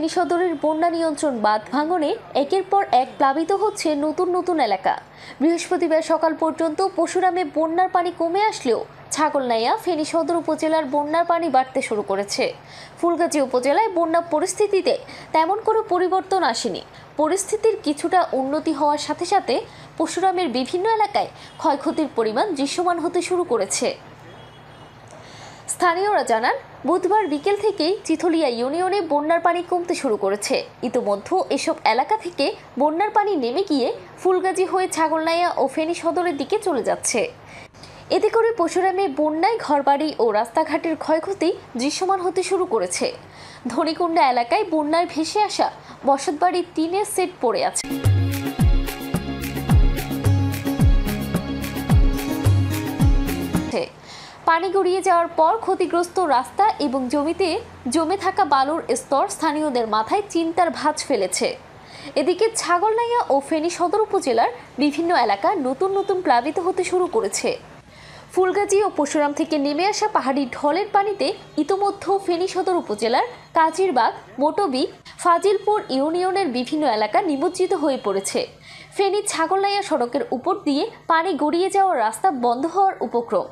ফেনী সদরের বন্যা নিয়ন্ত্রণ বাঁধ ভাঙনে একের পর এক প্লাবিত হচ্ছে নতুন নতুন এলাকা। বৃহস্পতিবার সকাল পর্যন্ত পরশুরামে বন্যার পানি কমে আসলেও ছাগলনাইয়া ফেনী সদর উপজেলার বন্যার পানি বাড়তে শুরু করেছে। ফুলগাজী উপজেলায় বন্যা পরিস্থিতিতে তেমন কোনো পরিবর্তন আসেনি। পরিস্থিতির কিছুটা উন্নতি হওয়ার সাথে সাথে পরশুরামের বিভিন্ন এলাকায় ক্ষয়ক্ষতির পরিমাণ দৃশ্যমান হতে শুরু করেছে। স্থানীয়রা জানান, বুধবার বিকেল থেকেই চিথলিয়া ইউনিয়নে বন্যার পানি কমতে শুরু করেছে। ইতিমধ্যে এসব এলাকা থেকে বন্যার পানি নেমে গিয়ে ফুলগাজী হয়ে ছাগলনাইয়া ও ফেনী সদরের দিকে চলে যাচ্ছে। এতে করে পরশুরামে বন্যায় ঘরবাড়ি ও রাস্তাঘাটের ক্ষয়ক্ষতি দৃশ্যমান হতে শুরু করেছে। ধনিকুণ্ডা এলাকায় বন্যায় ভেসে আসা বসতবাড়ির টিনের সেট পড়ে আছে। পানি গড়িয়ে যাওয়ার পর ক্ষতিগ্রস্ত রাস্তা এবং জমিতে জমে থাকা বালুর স্তর স্থানীয়দের মাথায় চিন্তার ভাঁজ ফেলেছে। এদিকে ছাগলনাইয়া ও ফেনী সদর উপজেলার বিভিন্ন এলাকা নতুন নতুন প্লাবিত হতে শুরু করেছে। ফুলগাজী ও পরশুরাম থেকে নেমে আসা পাহাড়ি ঢলের পানিতে ইতোমধ্যে ফেনী সদর উপজেলার কাজিরবাগ, মোটবি, ফাজিলপুর ইউনিয়নের বিভিন্ন এলাকা নিমজ্জিত হয়ে পড়েছে। ফেনী ছাগলনাইয়া সড়কের উপর দিয়ে পানি গড়িয়ে যাওয়ার রাস্তা বন্ধ হওয়ার উপক্রম।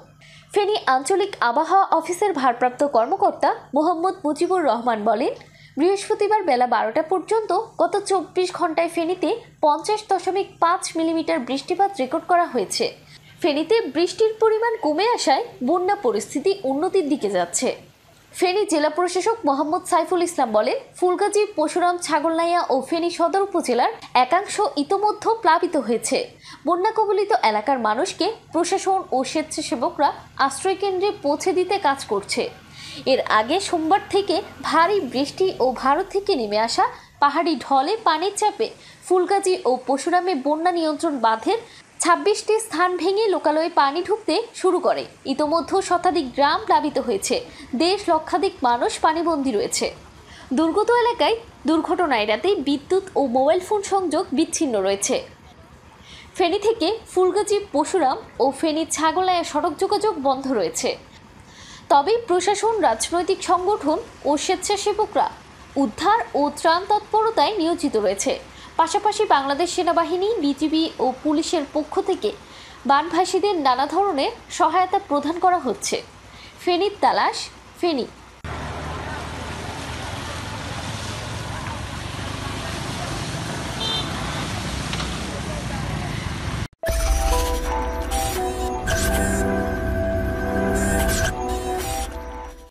ফেনী আঞ্চলিক আবহাওয়া অফিসের ভারপ্রাপ্ত কর্মকর্তা মোহাম্মদ মুজিবুর রহমান বলেন, বৃহস্পতিবার বেলা 12টা পর্যন্ত গত 24 ঘন্টায় ফেনীতে 50.5 মিলিমিটার বৃষ্টিপাত রেকর্ড করা হয়েছে। ফেনীতে বৃষ্টির পরিমাণ কমে আসায় বন্যা পরিস্থিতি উন্নতির দিকে যাচ্ছে। ফেনী জেলা প্রশাসক মোহাম্মদ সাইফুল ইসলাম বলেন, ফুলগাজী, পরশুরাম, ছাগলনাইয়া ও ফেনী সদর উপজেলার একাংশ ইতোমধ্যে প্লাবিত হয়েছে। বন্যা কবলিত এলাকার মানুষকে প্রশাসন ও স্বেচ্ছাসেবকরা আশ্রয়কেন্দ্রে পৌঁছে দিতে কাজ করছে। এর আগে সোমবার থেকে ভারী বৃষ্টি ও ভারত থেকে নেমে আসা পাহাড়ি ঢলে পানির চাপে ফুলগাজী ও পরশুরামে বন্যা নিয়ন্ত্রণ বাঁধের 26টি স্থান ভেঙে লোকালয়ে পানি ঢুকতে শুরু করে। ইতোমধ্যে শতাধিক গ্রাম প্লাবিত হয়েছে। লক্ষাধিক মানুষ পানিবন্দী রয়েছে। দুর্গত এলাকায় দুর্ঘটনা এড়াতে বিদ্যুৎ ও মোবাইল ফোন সংযোগ বিচ্ছিন্ন রয়েছে। ফেনী থেকে ফুলগাজী, পরশুরাম ও ফেনী ছাগলনাইয়া সড়ক যোগাযোগ বন্ধ রয়েছে। তবে প্রশাসন, রাজনৈতিক সংগঠন ও স্বেচ্ছাসেবকরা উদ্ধার ও ত্রাণ তৎপরতায় নিয়োজিত রয়েছে। পাশাপাশি বাংলাদেশ সেনাবাহিনী, বিজিবি ও পুলিশের পক্ষ থেকে বানভাসীদের নানা ধরনের সহায়তা প্রদান করা হচ্ছে। ফেনীর তালাশ, ফেনী।